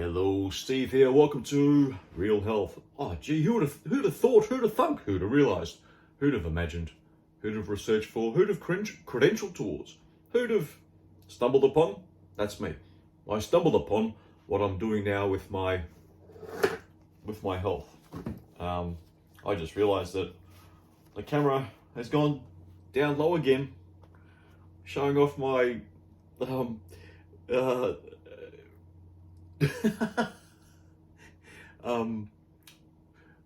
Hello, Steve here. Welcome to Real Health. Oh, gee, who'd have thought? Who'd have thunk? Who'd have realised? Who'd have imagined? Who'd have researched for? Who'd have credentialed towards? Who'd have stumbled upon? That's me. I stumbled upon what I'm doing now with my health. I just realised that the camera has gone down low again, showing off my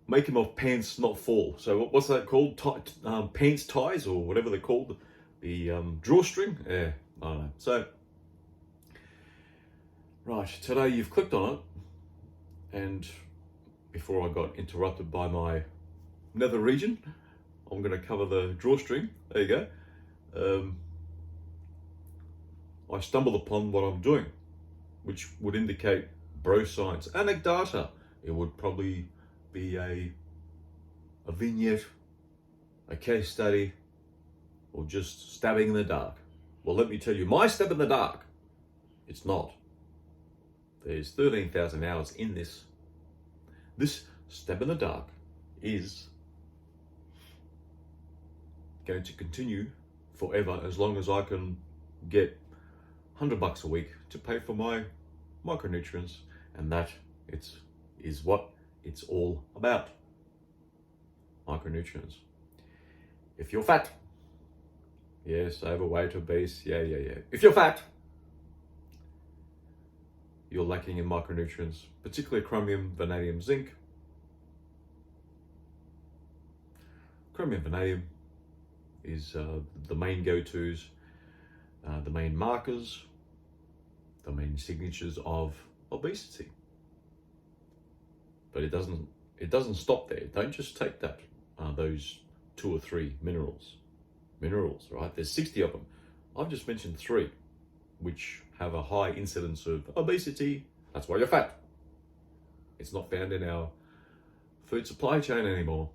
make him off pants not fall. So what's that called? Pants ties or whatever they're called. The drawstring. Yeah, I don't know. So right, today you've clicked on it, and before I got interrupted by my nether region, I'm going to cover the drawstring. There you go. I stumbled upon what I'm doing, which would indicate bro science. Anecdata. It would probably be a vignette, a case study, or just stabbing in the dark. Well, let me tell you, my stab in the dark, it's not. There's 13,000 hours in this. This stab in the dark is going to continue forever as long as I can get $100 a week to pay for my micronutrients, and that is what it's all about. Micronutrients. If you're fat, yes, overweight, obese, yeah. If you're fat, you're lacking in micronutrients, particularly chromium, vanadium, zinc. Chromium, vanadium is the main go-tos, the main markers, the main signatures of obesity. But it doesn't stop there. Don't just take that those 2 or 3 minerals, right? There's 60 of them. I've just mentioned 3, which have a high incidence of obesity. That's why you're fat. It's not found in our food supply chain anymore.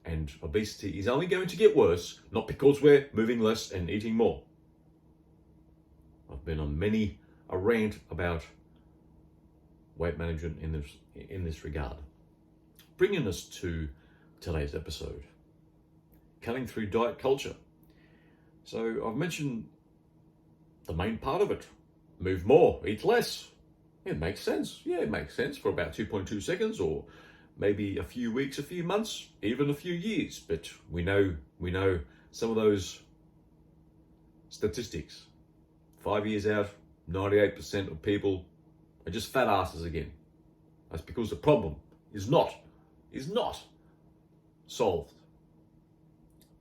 And obesity is only going to get worse, not because we're moving less and eating more. I've been on many a rant about weight management in this regard. Bringing us to today's episode, cutting through diet culture. So I've mentioned the main part of it. Move more, eat less. It makes sense. Yeah, it makes sense for about 2.2 seconds, or maybe a few weeks, a few months, even a few years. But we know some of those statistics. 5 years out, 98% of people are just fat asses again. That's because the problem is not solved.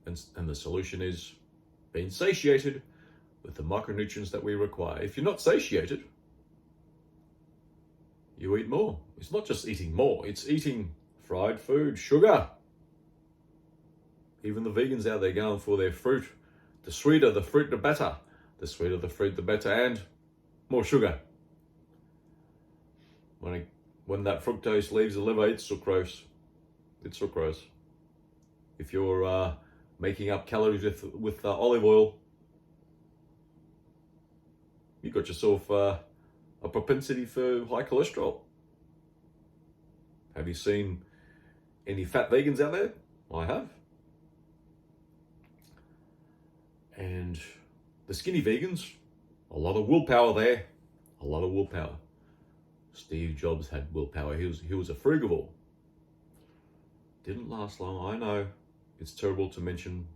And the solution is being satiated with the micronutrients that we require. If you're not satiated, you eat more. It's not just eating more, it's eating fried food, sugar. Even the vegans out there going for their fruit. The sweeter the fruit, the better. The sweeter the fruit, the better, and more sugar. When that fructose leaves the liver, it's sucrose. It's sucrose. If you're making up calories with olive oil, you got yourself a propensity for high cholesterol. Have you seen any fat vegans out there? I have. And the skinny vegans, a lot of willpower there. A lot of willpower. Steve Jobs had willpower. He was a frugivore. Didn't last long. I know it's terrible to mention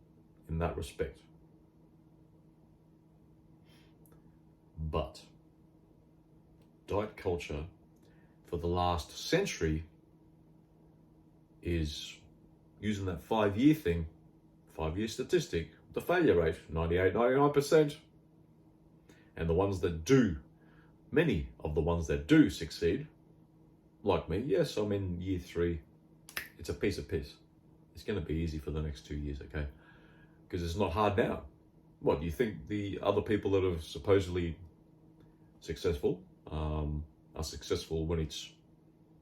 in that respect. But diet culture for the last century is using that 5-year thing, 5-year statistic, the failure rate, 98, 99%. And the ones that do, many of the ones that do succeed, like me, yes, I'm in year 3. It's a piece of piss. It's going to be easy for the next 2 years, okay? Because it's not hard now. What, do you think the other people that are supposedly successful are successful when it's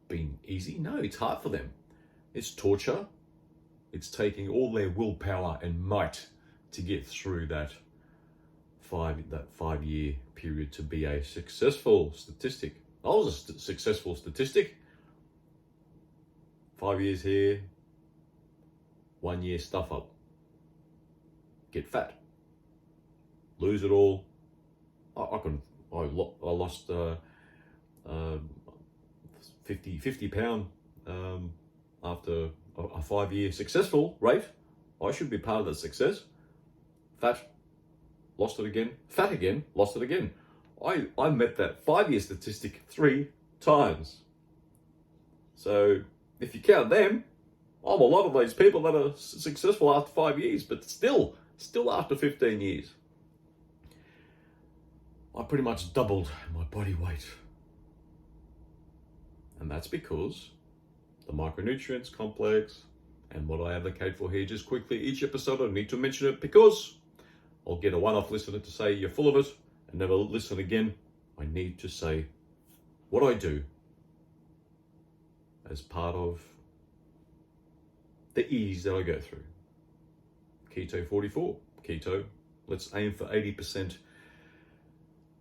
been easy? No, it's hard for them. It's torture. It's taking all their willpower and might to get through that 5-year period to be a successful statistic. I was a successful statistic. 5 years here, 1 year stuff up. Get fat. Lose it all. I lost 50 pound after a 5 year successful rate. I should be part of the success. Fat, lost it again. Fat again, lost it again. I met that 5 year statistic 3 times. So if you count them, I'm a lot of those people that are successful after 5 years, but still after 15 years. I pretty much doubled my body weight. And that's because the micronutrients complex and what I advocate for here, just quickly, each episode I need to mention it because I'll get a one-off listener to say you're full of it and never listen again. I need to say what I do as part of the ease that I go through. Keto 44. Keto, let's aim for 80%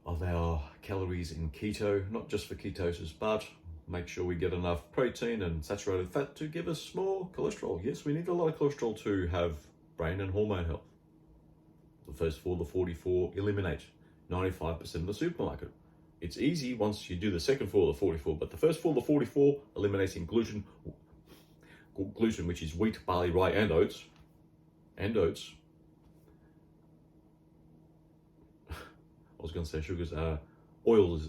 of our calories in keto, not just for ketosis, but make sure we get enough protein and saturated fat to give us more cholesterol. Yes, we need a lot of cholesterol to have brain and hormone health. The first 4, the 44, eliminate 95% of the supermarket. It's easy once you do the second 4, the 44, but the first 4, the 44, eliminating gluten, which is wheat, barley, rye, and oats. I was going to say sugars. Oils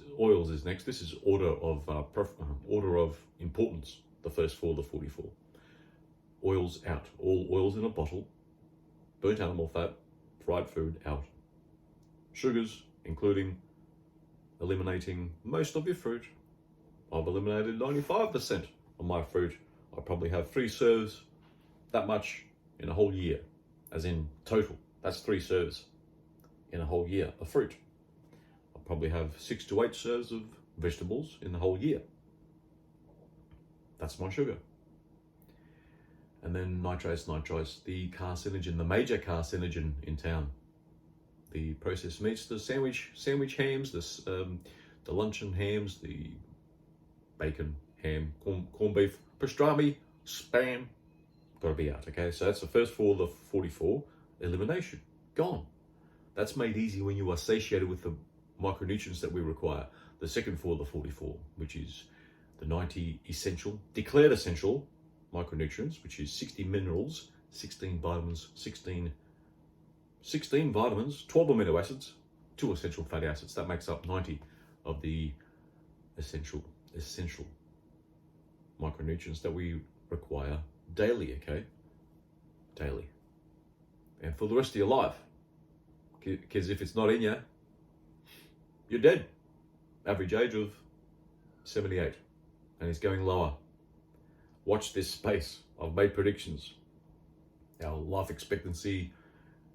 is next. This is order of importance. The first 4, the 44. Oils out. All oils in a bottle. Burnt animal fat, fried food out. Sugars, including eliminating most of your fruit. I've eliminated 95% of my fruit. I probably have 3 serves, that much in a whole year, as in total. That's 3 serves in a whole year of fruit. I probably have 6 to 8 serves of vegetables in the whole year. That's my sugar. And then nitrates, the carcinogen, the major carcinogen in town. The processed meats, the sandwich hams, the luncheon hams, the bacon, ham, corned beef, pastrami, spam, got to be out, okay? So that's the first 4, the 44, elimination, gone. That's made easy when you are satiated with the micronutrients that we require. The second 4, the 44, which is the 90 essential, declared essential micronutrients, which is 60 minerals, 16 vitamins, 16 vitamins, 12 amino acids, 2 essential fatty acids. That makes up 90 of the essential micronutrients that we require daily, okay? Daily. And for the rest of your life. Because if it's not in you, you're dead. Average age of 78. And it's going lower. Watch this space. I've made predictions. Our life expectancy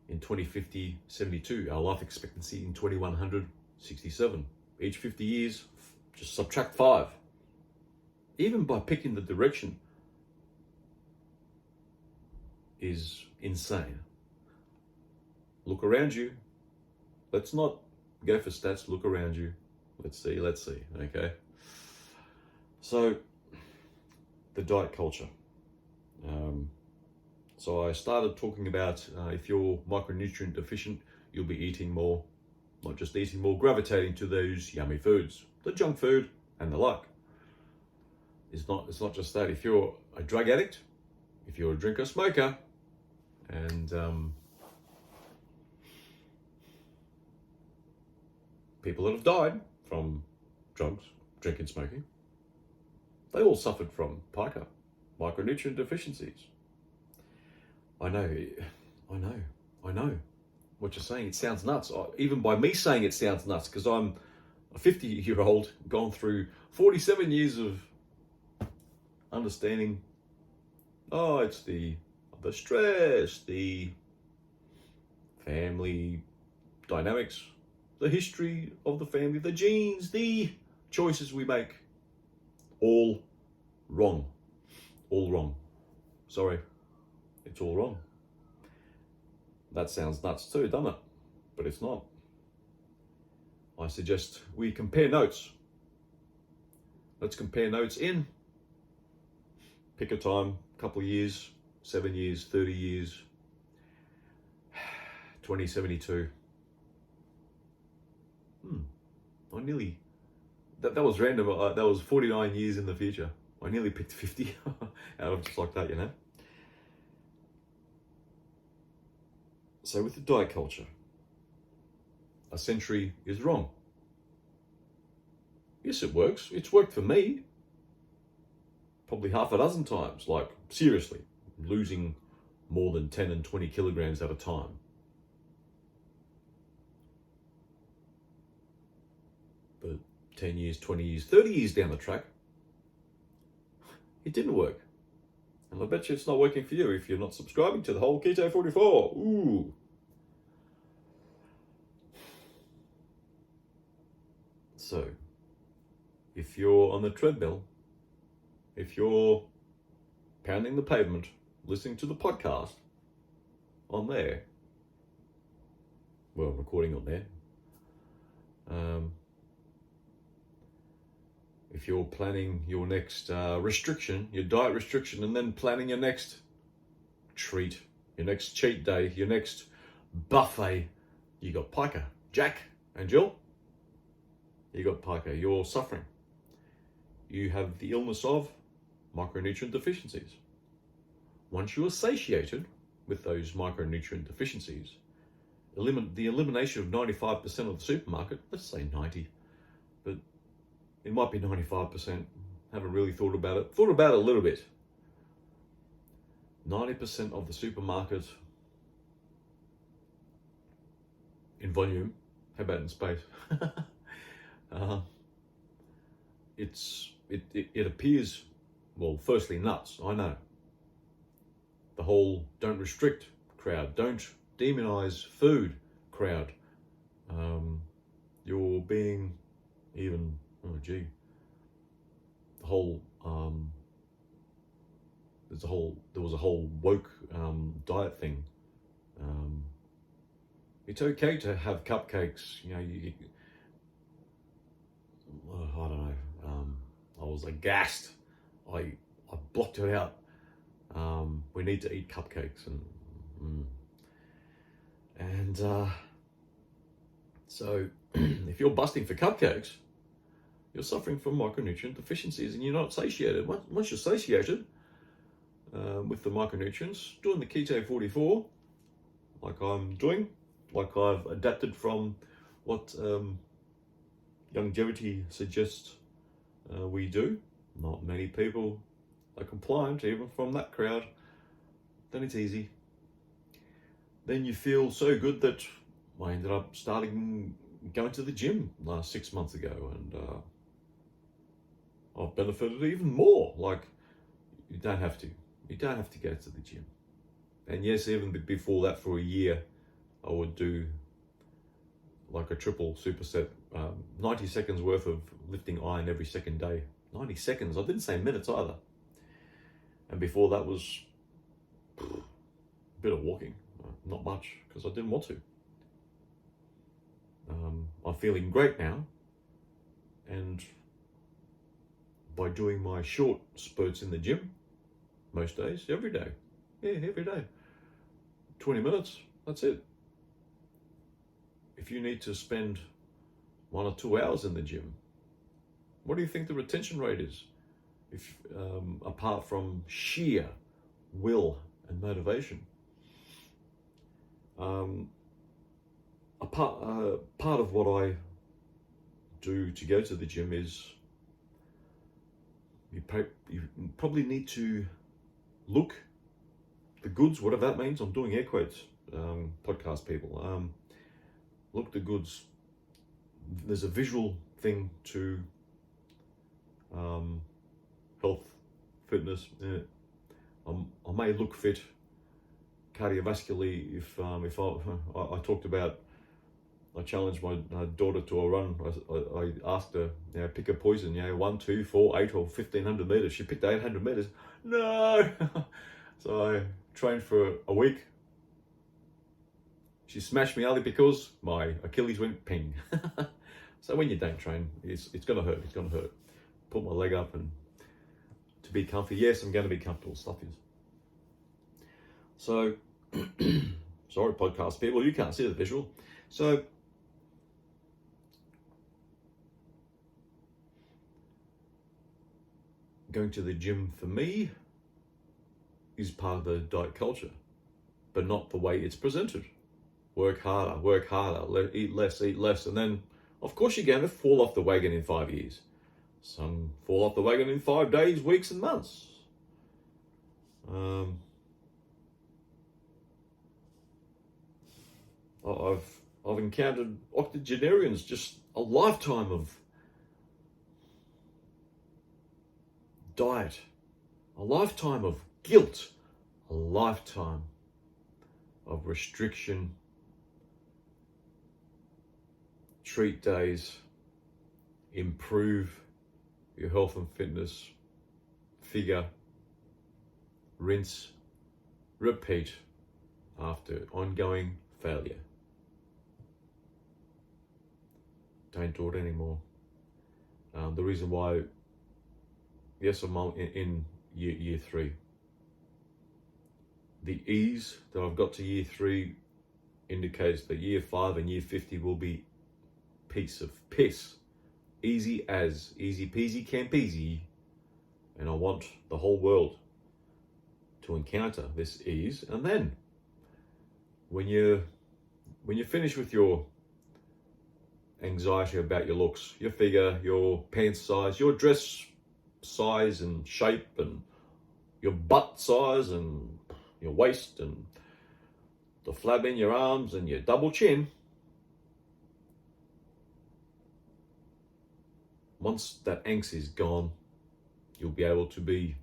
in 2050, 72. Our life expectancy in 2100, 67. Each 50 years, just subtract 5. Even by picking the direction is insane. Look around you. Let's not go for stats. Look around you. Let's see. Okay. So, the diet culture. So I started talking about if you're micronutrient deficient, you'll be eating more. Not just eating more, gravitating to those yummy foods, the junk food and the like. It's not just that. If you're a drug addict, if you're a drinker, smoker, and people that have died from drugs, drinking, smoking, they all suffered from pica, micronutrient deficiencies. I know. What you're saying, it sounds nuts. Even by me saying it sounds nuts, because I'm a 50-year-old, gone through 47 years of understanding. Oh, it's the stress, the family dynamics, the history of the family, the genes, the choices we make. All wrong. Sorry, it's all wrong. That sounds nuts too, doesn't it? But it's not. I suggest we compare notes. Let's compare notes in. Pick a time, couple of years, 7 years, 30 years, 2072. I nearly, that was random. That was 49 years in the future. I nearly picked 50 out of just like that, you know. So with the diet culture, a century is wrong. Yes, it works. It's worked for me probably half a dozen times, like seriously, losing more than 10 and 20 kilograms at a time. But 10 years, 20 years, 30 years down the track, it didn't work. And I bet you it's not working for you if you're not subscribing to the whole Keto 44. Ooh. So, if you're on the treadmill, if you're pounding the pavement, listening to the podcast on there, well, I'm recording on there. If you're planning your next restriction, your diet restriction, and then planning your next treat, your next cheat day, your next buffet, you got pica. Jack and Jill, you got pica. You're suffering. You have the illness of micronutrient deficiencies. Once you are satiated with those micronutrient deficiencies, the elimination of 95% of the supermarket, let's say 90, but it might be 95%. Haven't really thought about it. Thought about it a little bit. 90% of the supermarket in volume. How about in space? It appears, well, firstly nuts. I know. The whole don't restrict crowd, don't demonize food crowd. You're being even. The whole there was a whole woke diet thing. It's okay to have cupcakes, you know. I don't know. I was aghast. I blocked it out. We need to eat cupcakes and so if you're busting for cupcakes, you're suffering from micronutrient deficiencies and you're not satiated. Once you're satiated with the micronutrients, doing the Keto 44, like I'm doing, like I've adapted from what longevity suggests we do. Not many people are compliant, even from that crowd. Then it's easy. Then you feel so good that I ended up going to the gym last 6 months ago, and I've benefited even more. Like, you don't have to go to the gym. And yes, even before that, for a year, I would do like a triple superset, 90 seconds worth of lifting iron every second day. 90 seconds, I didn't say minutes either. And before that was a bit of walking, not much, because I didn't want to. I'm feeling great now, and by doing my short spurts in the gym, most days, every day, 20 minutes, that's it. If you need to spend 1 or 2 hours in the gym, what do you think the retention rate is? If apart from sheer will and motivation, part of what I do to go to the gym is you probably need to look the goods, whatever that means. I'm doing air quotes, podcast people. Look the goods. There's a visual thing to health, fitness. I may look fit cardiovascularly if I talked about. I challenged my daughter to a run. I asked her, pick a poison, 1, 2, 4, 8 or 1,500 meters. She picked 800 meters. No. So I trained for a week. She smashed me only because my Achilles went ping. So when you don't train, it's gonna hurt. It's gonna hurt. put my leg up and to be comfy. Yes, I'm going to be comfortable. Stuff is. So, sorry, podcast people, you can't see the visual. So, going to the gym for me is part of the diet culture, but not the way it's presented. Work harder, eat less, and then, of course, you're going to fall off the wagon in 5 years. Some fall off the wagon in 5 days, weeks, and months. I've encountered octogenarians, just a lifetime of diet, a lifetime of guilt, a lifetime of restriction, treat days, improve your health and fitness, figure, rinse, repeat after ongoing failure. Don't do it anymore. The reason why, yes, I'm in year 3. The ease that I've got to year 3 indicates that year 5 and year 50 will be piece of piss. Easy peasy campesy. And I want the whole world to encounter this ease. And then when you finish with your anxiety about your looks, your figure, your pants size, your dress size and shape, and your butt size and your waist and the flab in your arms and your double chin, once that angst is gone, you'll be able to be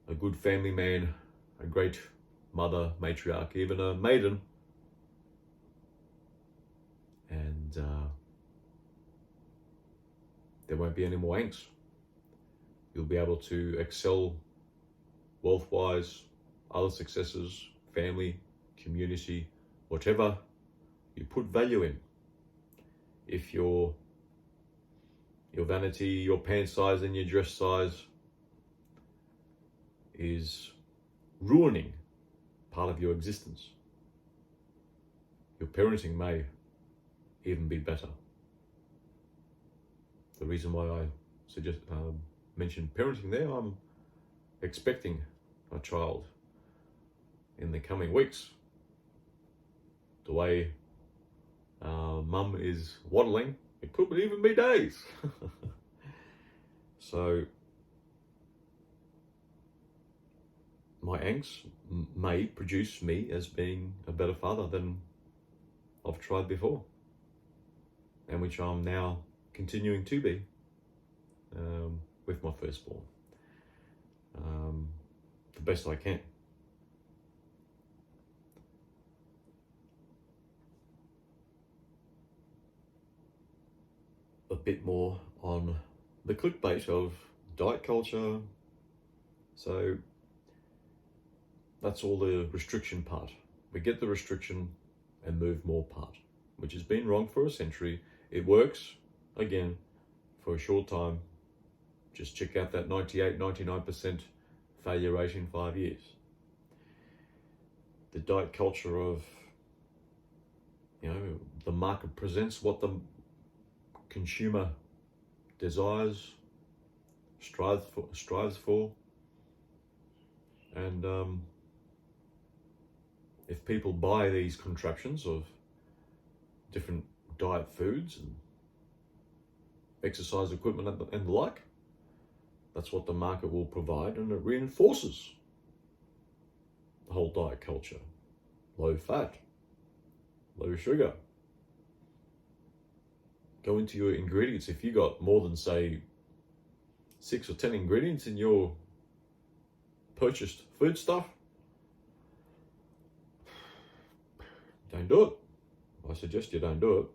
a good family man, a great mother, matriarch, even a maiden. And there won't be any more angst. You'll be able to excel wealth-wise, other successes, family, community, whatever you put value in. If your vanity, your pant size and your dress size is ruining part of your existence, your parenting may even be better. The reason why I mentioned parenting there, I'm expecting a child in the coming weeks. The way mum is waddling, it could even be days. So my angst may produce me as being a better father than I've tried before, and which I'm now continuing to be with my firstborn, the best I can. A bit more on the clickbait of diet culture. So that's all the restriction part. We get the restriction and move more part, which has been wrong for a century. It works, again, for a short time. Just check out that 98-99% failure rate in 5 years. The diet culture of, the market presents what the consumer desires, strives for, and if people buy these contraptions of different diet foods and exercise equipment and the like, that's what the market will provide, and it reinforces the whole diet culture. Low fat, low sugar. Go into your ingredients. If you got more than, say, 6 or 10 ingredients in your purchased food stuff, don't do it. I suggest you don't do it.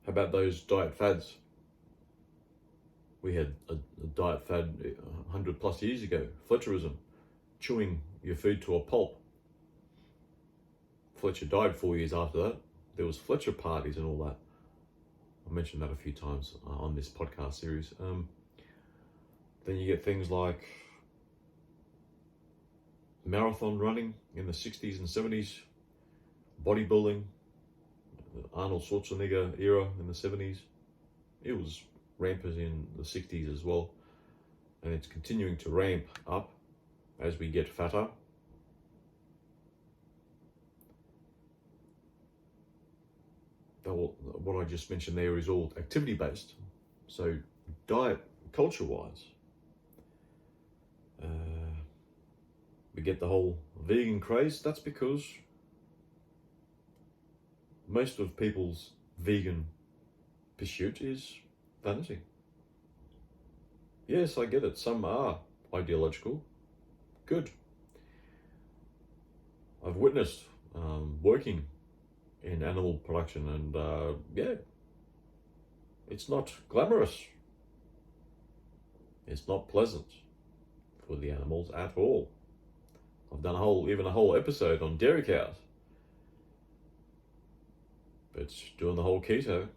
How about those diet fads? We had a diet fad 100 plus years ago, Fletcherism, chewing your food to a pulp. Fletcher died 4 years after that. There was Fletcher parties and all that. I mentioned that a few times on this podcast series. Then you get things like marathon running in the 60s and 70s, bodybuilding, Arnold Schwarzenegger era in the 70s. It was rampant in the 60s as well. And it's continuing to ramp up as we get fatter. What I just mentioned there is all activity-based. So diet culture-wise, we get the whole vegan craze. That's because most of people's vegan pursuit is vanity. Yes, I get it. Some are ideological. Good. I've witnessed working in animal production, and yeah, it's not glamorous. It's not pleasant for the animals at all. I've done a whole episode on dairy cows. But doing the whole keto,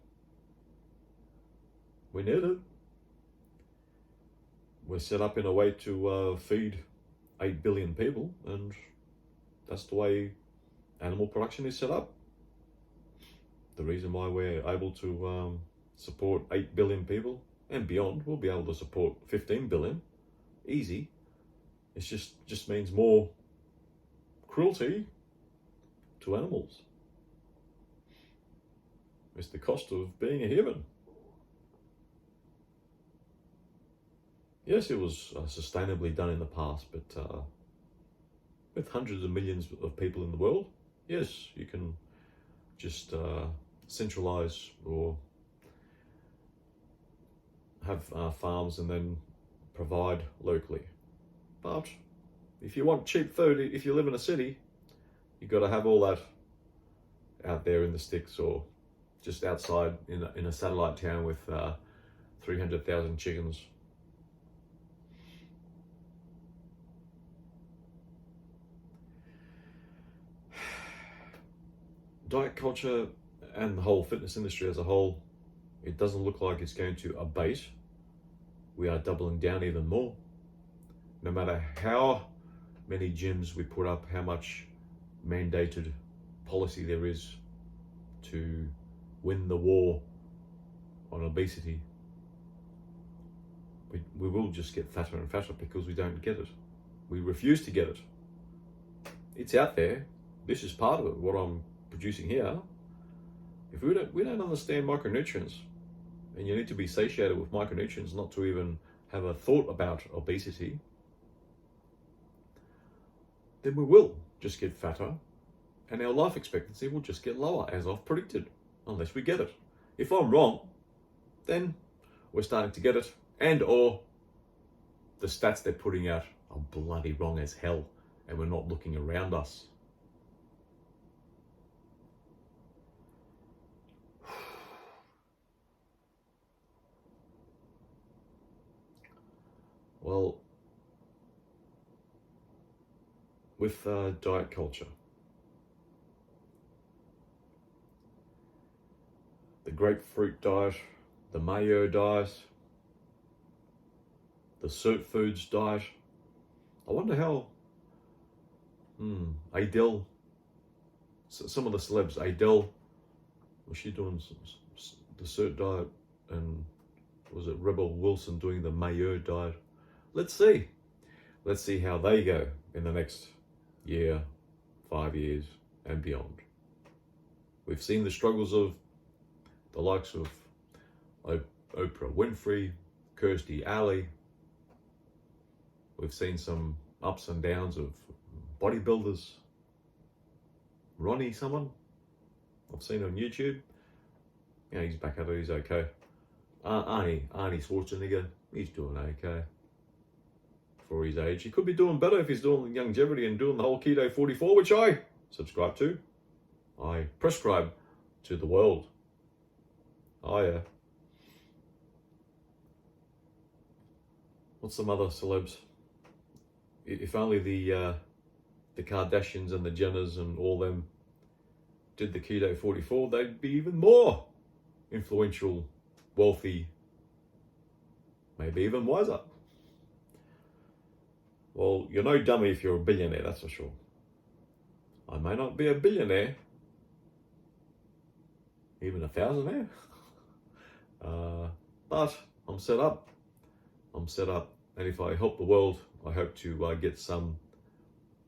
we need it. We're set up in a way to feed 8 billion people, and that's the way animal production is set up. The reason why we're able to support 8 billion people and beyond, we'll be able to support 15 billion, easy. It just means more cruelty to animals. It's the cost of being a human. Yes, it was sustainably done in the past, but with hundreds of millions of people in the world, yes, you can just centralize or have farms and then provide locally. But if you want cheap food, if you live in a city, you've got to have all that out there in the sticks or just outside in a satellite town with 300,000 chickens. Diet culture and the whole fitness industry as a whole, it doesn't look like it's going to abate. We are doubling down even more. No matter how many gyms we put up, how much mandated policy there is to win the war on obesity, we will just get fatter and fatter because we don't get it. We refuse to get it. It's out there. This is part of it, what I'm producing here. If we don't understand micronutrients, and you need to be satiated with micronutrients not to even have a thought about obesity, then we will just get fatter and our life expectancy will just get lower, as I've predicted, unless we get it. If I'm wrong, then we're starting to get it, and or the stats they're putting out are bloody wrong as hell and we're not looking around us. Well, with diet culture, the grapefruit diet, the mayo diet, the cert foods diet, I wonder how Adele, some of the celebs, Adele, was she doing the cert diet, and was it Rebel Wilson doing the mayo diet? Let's see how they go in the next year, 5 years and beyond. We've seen the struggles of the likes of Oprah Winfrey, Kirstie Alley. We've seen some ups and downs of bodybuilders. Ronnie, someone I've seen on YouTube. Yeah, he's back at it, he's okay. Arnie Schwarzenegger, he's doing okay for his age. He could be doing better if he's doing longevity and doing the whole Keto 44, which I subscribe to. I prescribe to the world. Oh yeah. What's some other celebs? If only the Kardashians and the Jenners and all them did the Keto 44, they'd be even more influential, wealthy, maybe even wiser. Well, you're no dummy if you're a billionaire, that's for sure. I may not be a billionaire, even a thousandaire, but I'm set up. And if I help the world, I hope to get some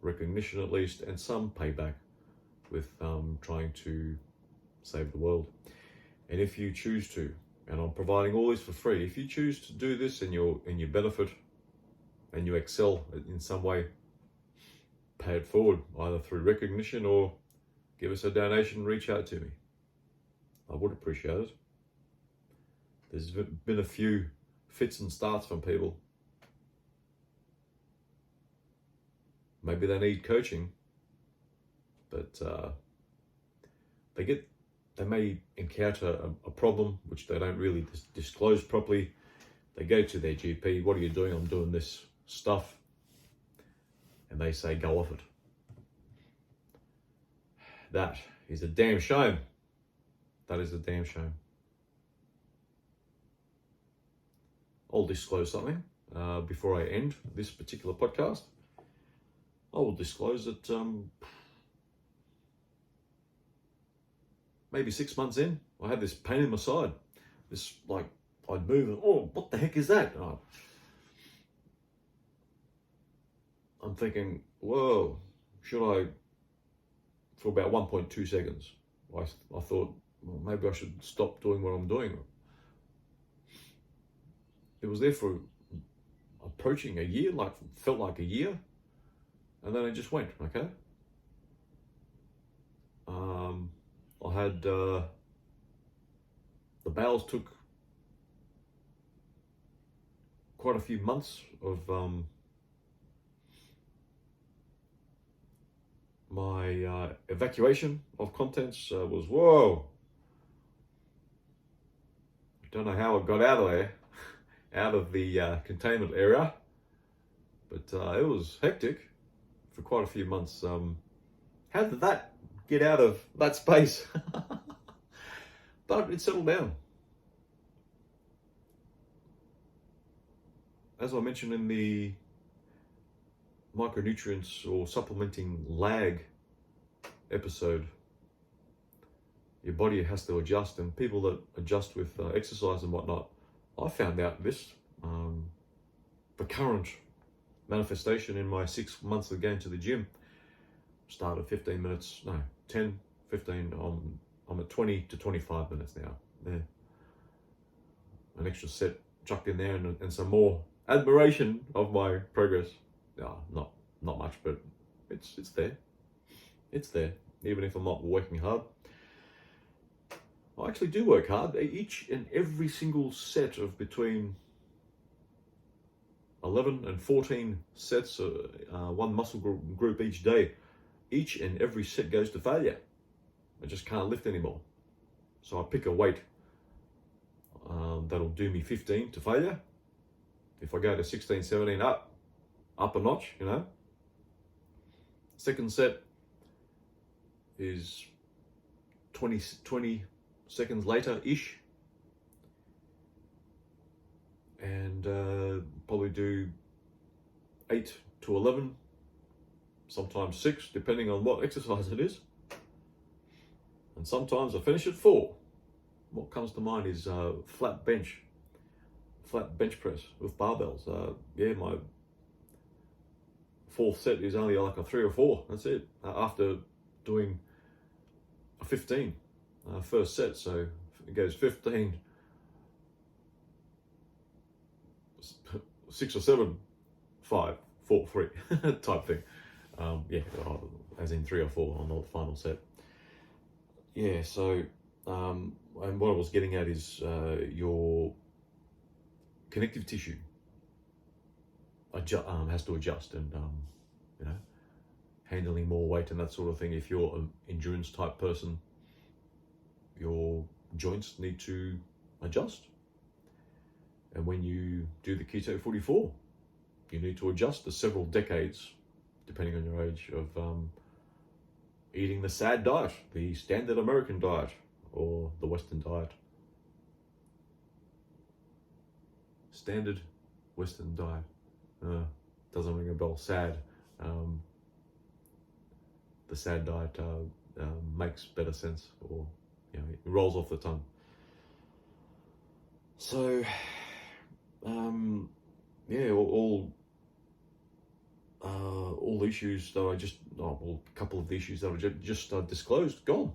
recognition at least, and some payback with trying to save the world. And if you choose to, and I'm providing all this for free, if you choose to do this and you benefit and you excel in some way, pay it forward, either through recognition or give us a donation, reach out to me. I would appreciate it. There's been a few fits and starts from people. Maybe they need coaching, but they may encounter a problem which they don't really disclose properly. They go to their GP, what are you doing? I'm doing this stuff. And they say, go off it. That is a damn shame. That is a damn shame. I'll disclose something before I end this particular podcast. I will disclose that maybe 6 months in, I had this pain in my side. This, like, I'd move and, oh, what the heck is that? And I'm thinking, whoa, should I, for about 1.2 seconds, I thought, well, maybe I should stop doing what I'm doing. It was there for approaching a year, felt like a year, and then it just went, okay? I had, the bowels took quite a few months of my evacuation of contents was, whoa. Don't know how I got out of there, out of the containment area, but it was hectic for quite a few months. How did that get out of that space? But it settled down. As I mentioned in the micronutrients or supplementing lag episode, your body has to adjust, and people that adjust with exercise and whatnot, I found out this, the current manifestation in my 6 months of going to the gym, started 15 minutes, no, 10, 15, I'm at 20 to 25 minutes now. There. An extra set chucked in there, and some more admiration of my progress. Not much, but it's there. It's there, even if I'm not working hard. I actually do work hard. Each and every single set of between 11 and 14 sets, one muscle group each day, each and every set goes to failure. I just can't lift anymore. So I pick a weight that'll do me 15 to failure. If I go to 16, 17, up a notch, you know. Second set is 20 seconds later-ish. And probably do 8 to 11, sometimes 6, depending on what exercise it is. And sometimes I finish at 4. What comes to mind is flat bench press with barbells. My fourth set is only like a 3 or 4. That's it. After doing a 15 first set, so it goes 15, 6 or 7, 5, 4, 3 type thing. As in 3 or 4 on the final set. Yeah, so, and what I was getting at is your connective tissue has to adjust, and, handling more weight and that sort of thing. If you're an endurance type person, your joints need to adjust. And when you do the Keto 44, you need to adjust the several decades, depending on your age, of eating the SAD diet, the standard American diet, or the Western diet. Standard Western diet. Doesn't ring a bell. SAD. The SAD diet makes better sense, or it rolls off the tongue. So, all the issues that a couple of the issues that I just disclosed, gone.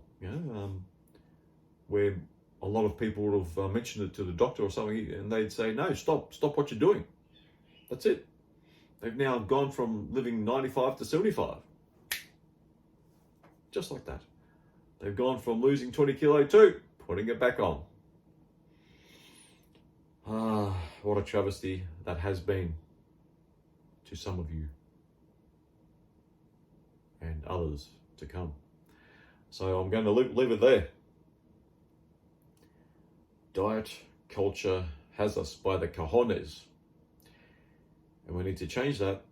Where a lot of people would have mentioned it to the doctor or something, and they'd say, "No, stop what you're doing." That's it. They've now gone from living 95 to 75. Just like that. They've gone from losing 20 kilo to putting it back on. What a travesty that has been to some of you and others to come. So I'm going to leave it there. Diet culture has us by the cojones. And we need to change that.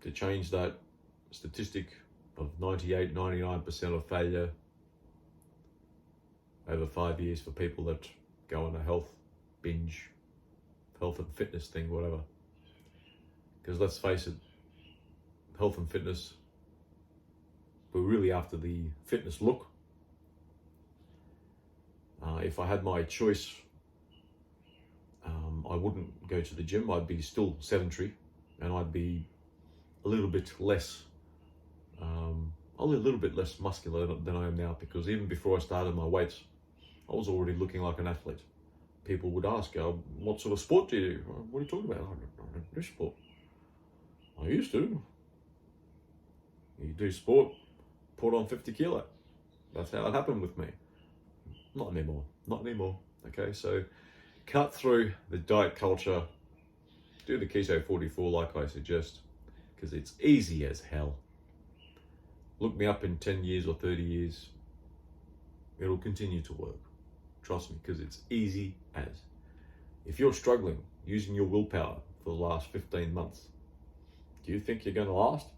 To change that statistic of 98, 99% of failure over 5 years for people that go on a health binge, health and fitness thing, whatever. Because let's face it, health and fitness, we're really after the fitness look. If I had my choice, I wouldn't go to the gym. I'd be still sedentary, and I'd be a little bit less muscular than I am now, because even before I started my weights, I was already looking like an athlete. People would ask, what sort of sport do you do? What are you talking about? I don't do sport. I used to. You do sport, put on 50 kilo. That's how it happened with me. Not anymore. Okay, so cut through the diet culture. Do the Keto 44 like I suggest, because it's easy as hell. Look me up in 10 years or 30 years. It'll continue to work. Trust me, because it's easy as. If you're struggling using your willpower for the last 15 months, do you think you're going to last?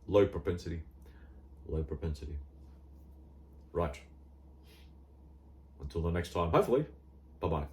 Low propensity. Right. Until the next time, hopefully, bye-bye.